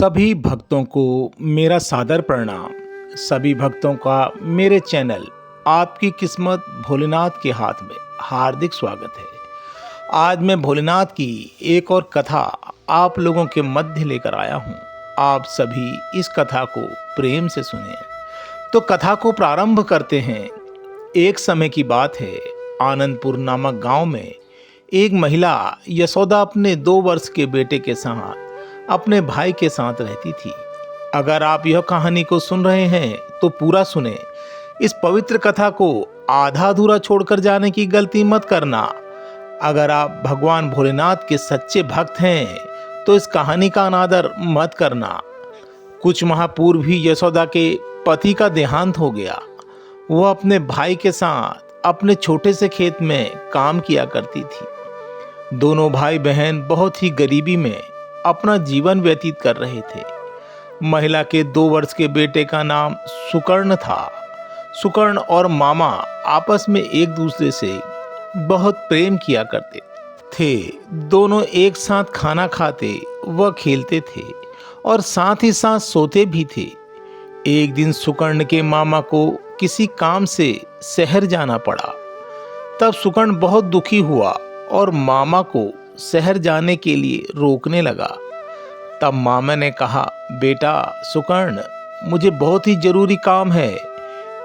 सभी भक्तों को मेरा सादर प्रणाम। सभी भक्तों का मेरे चैनल आपकी किस्मत भोलेनाथ के हाथ में हार्दिक स्वागत है। आज मैं भोलेनाथ की एक और कथा आप लोगों के मध्य लेकर आया हूँ। आप सभी इस कथा को प्रेम से सुने। तो कथा को प्रारंभ करते हैं। एक समय की बात है, आनंदपुर नामक गांव में एक महिला यशोदा अपने 2 वर्ष के बेटे के साथ अपने भाई के साथ रहती थी। अगर आप यह कहानी को सुन रहे हैं तो पूरा सुने। इस पवित्र कथा को आधा अधूरा छोड़कर जाने की गलती मत करना। अगर आप भगवान भोलेनाथ के सच्चे भक्त हैं तो इस कहानी का अनादर मत करना। कुछ माह पूर्व ही यशोदा के पति का देहांत हो गया। वह अपने भाई के साथ अपने छोटे से खेत में काम किया करती थी। दोनों भाई बहन बहुत ही गरीबी में अपना जीवन व्यतीत कर रहे थे। महिला के 2 वर्ष के बेटे का नाम सुकर्ण था। सुकर्ण और मामा आपस में एक दूसरे से बहुत प्रेम किया करते थे। दोनों एक साथ खाना खाते व खेलते थे और साथ ही साथ सोते भी थे। एक दिन सुकर्ण के मामा को किसी काम से शहर जाना पड़ा। तब सुकर्ण बहुत दुखी हुआ और मामा को शहर जाने के लिए रोकने लगा। तब मामा ने कहा, बेटा सुकर्ण, मुझे बहुत ही जरूरी काम है,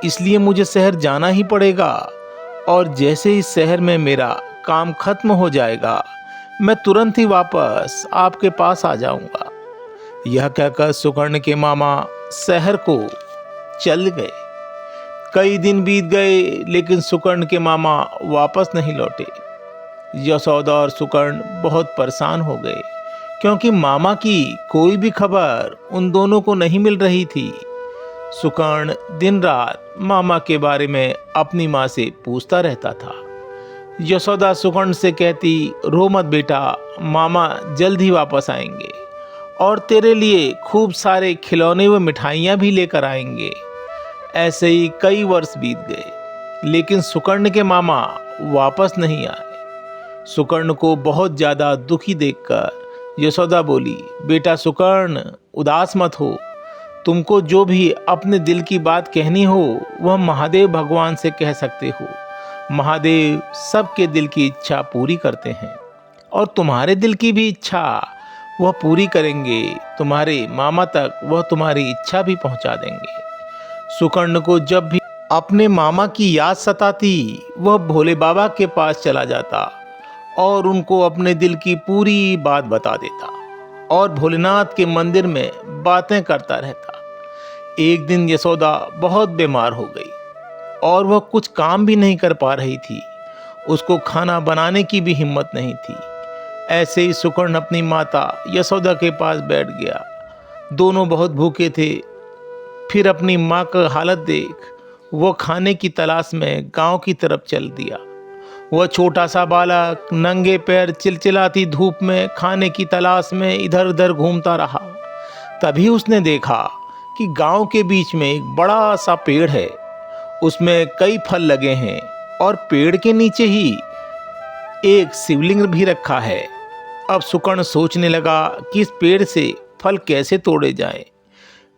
इसलिए मुझे शहर जाना ही पड़ेगा और जैसे ही शहर में मेरा काम खत्म हो जाएगा मैं तुरंत ही वापस आपके पास आ जाऊंगा। यह कहकर सुकर्ण के मामा शहर को चल गए। कई दिन बीत गए लेकिन सुकर्ण के मामा वापस नहीं लौटे। यशोदा और सुकर्ण बहुत परेशान हो गए क्योंकि मामा की कोई भी खबर उन दोनों को नहीं मिल रही थी। सुकर्ण दिन रात मामा के बारे में अपनी माँ से पूछता रहता था। यशोदा सुकर्ण से कहती, रो मत बेटा, मामा जल्द ही वापस आएंगे और तेरे लिए खूब सारे खिलौने व मिठाइयाँ भी लेकर आएंगे। ऐसे ही कई वर्ष बीत गए लेकिन सुकर्ण के मामा वापस नहीं आए। सुकर्ण को बहुत ज्यादा दुखी देखकर यशोदा बोली, बेटा सुकर्ण, उदास मत हो। तुमको जो भी अपने दिल की बात कहनी हो वह महादेव भगवान से कह सकते हो। महादेव सबके दिल की इच्छा पूरी करते हैं और तुम्हारे दिल की भी इच्छा वह पूरी करेंगे। तुम्हारे मामा तक वह तुम्हारी इच्छा भी पहुंचा देंगे। सुकर्ण को जब भी अपने मामा की याद सताती वह भोले बाबा के पास चला जाता और उनको अपने दिल की पूरी बात बता देता और भोलेनाथ के मंदिर में बातें करता रहता। एक दिन यशोदा बहुत बीमार हो गई और वह कुछ काम भी नहीं कर पा रही थी। उसको खाना बनाने की भी हिम्मत नहीं थी। ऐसे ही सुकर्ण अपनी माता यशोदा के पास बैठ गया। दोनों बहुत भूखे थे। फिर अपनी माँ का हालत देख वो खाने की तलाश में गांव की तरफ चल दिया। वह छोटा सा बालक नंगे पैर चिलचिलाती धूप में खाने की तलाश में इधर उधर घूमता रहा। तभी उसने देखा कि गांव के बीच में एक बड़ा सा पेड़ है। उसमें कई फल लगे हैं और पेड़ के नीचे ही एक शिवलिंग भी रखा है। अब सुकर्ण सोचने लगा कि इस पेड़ से फल कैसे तोड़े जाएं।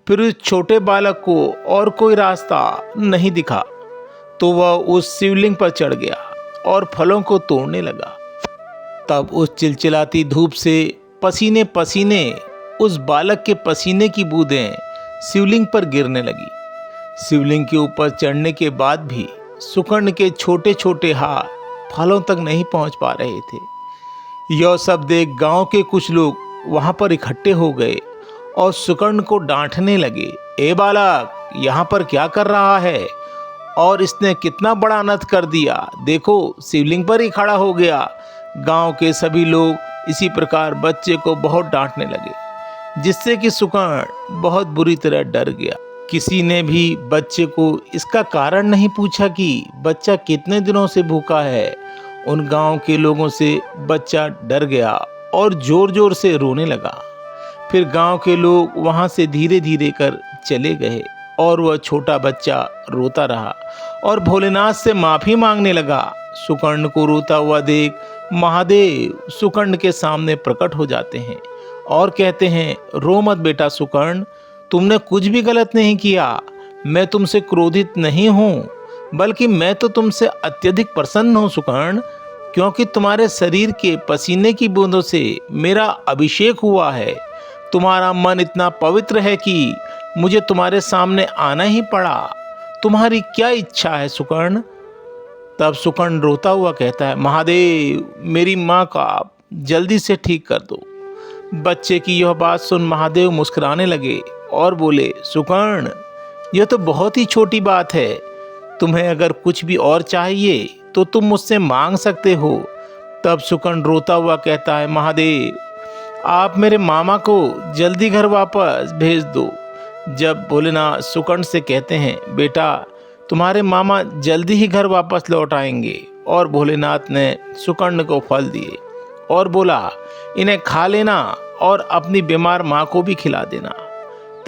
फिर उस छोटे बालक को और कोई रास्ता नहीं दिखा तो वह उस शिवलिंग पर चढ़ गया और फलों को तोड़ने लगा। तब उस चिलचिलाती धूप से पसीने पसीने उस बालक के पसीने की बूंदें शिवलिंग पर गिरने लगी। शिवलिंग के ऊपर चढ़ने के बाद भी सुकर्ण के छोटे छोटे हाथ फलों तक नहीं पहुंच पा रहे थे। यह सब देख गांव के कुछ लोग वहां पर इकट्ठे हो गए और सुकर्ण को डांटने लगे, ए बालक, यहाँ पर क्या कर रहा है और इसने कितना बड़ा अनर्थ कर दिया। देखो, शिवलिंग पर ही खड़ा हो गया। गांव के सभी लोग इसी प्रकार बच्चे को बहुत डांटने लगे जिससे कि सुकर्ण बहुत बुरी तरह डर गया। किसी ने भी बच्चे को इसका कारण नहीं पूछा कि बच्चा कितने दिनों से भूखा है। उन गांव के लोगों से बच्चा डर गया और जोर जोर से रोने लगा। फिर गांव के लोग वहां से धीरे धीरे कर चले गए और वह छोटा बच्चा रोता रहा और भोलेनाथ से माफी मांगने लगा। सुकर्ण को रोता हुआ देख महादेव सुकर्ण के सामने प्रकट हो जाते हैं और कहते हैं, रो मत बेटा सुकर्ण, तुमने कुछ भी गलत नहीं किया। मैं तुमसे क्रोधित नहीं हूँ, बल्कि मैं तो तुमसे अत्यधिक प्रसन्न हूँ सुकर्ण, क्योंकि तुम्हारे शरीर के पसीने की बूंदों से मेरा अभिषेक हुआ है। तुम्हारा मन इतना पवित्र है कि मुझे तुम्हारे सामने आना ही पड़ा। तुम्हारी क्या इच्छा है सुकर्ण? तब सुकर्ण रोता हुआ कहता है, महादेव, मेरी माँ का आप जल्दी से ठीक कर दो। बच्चे की यह बात सुन महादेव मुस्कुराने लगे और बोले, सुकर्ण, यह तो बहुत ही छोटी बात है। तुम्हें अगर कुछ भी और चाहिए तो तुम मुझसे मांग सकते हो। तब सुकर्ण रोता हुआ कहता है, महादेव, आप मेरे मामा को जल्दी घर वापस भेज दो। जब भोलेनाथ सुकर्ण से कहते हैं, बेटा, तुम्हारे मामा जल्दी ही घर वापस लौट आएंगे। और भोलेनाथ ने सुकर्ण को फल दिए और बोला, इन्हें खा लेना और अपनी बीमार माँ को भी खिला देना।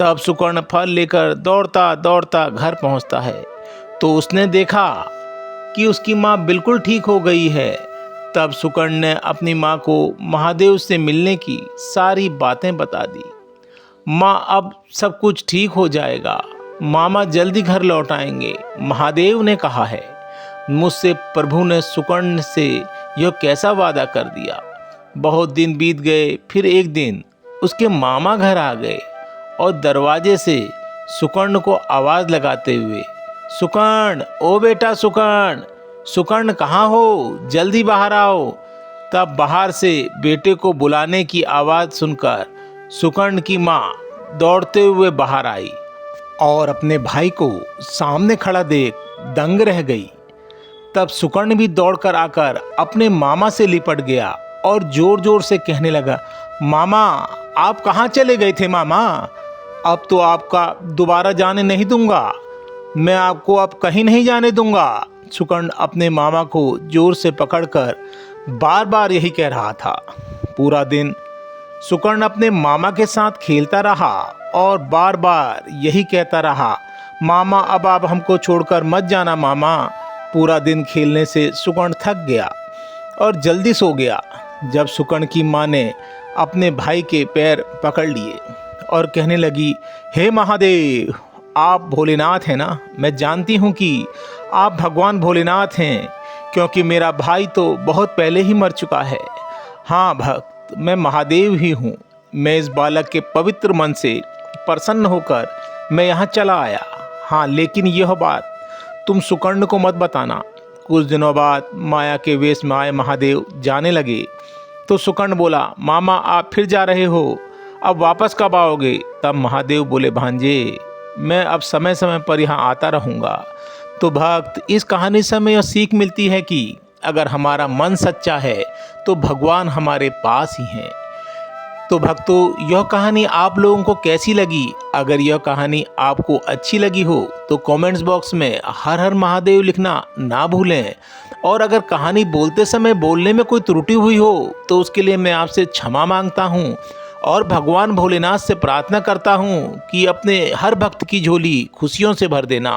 तब सुकर्ण फल लेकर दौड़ता दौड़ता घर पहुँचता है तो उसने देखा कि उसकी माँ बिल्कुल ठीक हो गई है। तब सुकर्ण ने अपनी माँ को महादेव से मिलने की सारी बातें बता दी। माँ, अब सब कुछ ठीक हो जाएगा, मामा जल्दी घर लौट आएंगे, महादेव ने कहा है। मुझसे प्रभु ने सुकर्ण से यह कैसा वादा कर दिया। बहुत दिन बीत गए। फिर एक दिन उसके मामा घर आ गए और दरवाजे से सुकर्ण को आवाज़ लगाते हुए, सुकर्ण, ओ बेटा सुकर्ण, सुकर्ण कहाँ हो, जल्दी बाहर आओ। तब बाहर से बेटे को बुलाने की आवाज़ सुनकर सुकर्ण की माँ दौड़ते हुए बाहर आई और अपने भाई को सामने खड़ा देख दंग रह गई। तब सुकर्ण भी दौड़कर आकर अपने मामा से लिपट गया और जोर जोर से कहने लगा, मामा, आप कहाँ चले गए थे मामा? अब तो आपका दोबारा जाने नहीं दूंगा, मैं आपको अब कहीं नहीं जाने दूंगा। सुकर्ण अपने मामा को जोर से पकड़कर बार बार यही कह रहा था। पूरा दिन सुकर्ण अपने मामा के साथ खेलता रहा और बार बार यही कहता रहा, मामा, अब आप हमको छोड़कर मत जाना मामा। पूरा दिन खेलने से सुकर्ण थक गया और जल्दी सो गया। जब सुकर्ण की माँ ने अपने भाई के पैर पकड़ लिए और कहने लगी, हे महादेव, आप भोलेनाथ हैं ना? मैं जानती हूँ कि आप भगवान भोलेनाथ हैं, क्योंकि मेरा भाई तो बहुत पहले ही मर चुका है। हाँ भक्त, मैं महादेव ही हूँ। मैं इस बालक के पवित्र मन से प्रसन्न होकर मैं यहाँ चला आया। हाँ, लेकिन यह बात तुम सुकर्ण को मत बताना। कुछ दिनों बाद माया के वेश में आए महादेव जाने लगे तो सुकर्ण बोला, मामा, आप फिर जा रहे हो, अब वापस कब आओगे? तब महादेव बोले, भांजे, मैं अब समय समय पर यहाँ आता रहूँगा। तो भक्त, इस कहानी से हमें यह सीख मिलती है कि अगर हमारा मन सच्चा है तो भगवान हमारे पास ही हैं। तो भक्तों, यह कहानी आप लोगों को कैसी लगी? अगर यह कहानी आपको अच्छी लगी हो तो कमेंट्स बॉक्स में हर हर महादेव लिखना ना भूलें। और अगर कहानी बोलते समय बोलने में कोई त्रुटि हुई हो तो उसके लिए मैं आपसे क्षमा मांगता हूँ और भगवान भोलेनाथ से प्रार्थना करता हूँ कि अपने हर भक्त की झोली खुशियों से भर देना।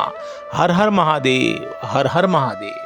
हर हर महादेव, हर हर महादेव।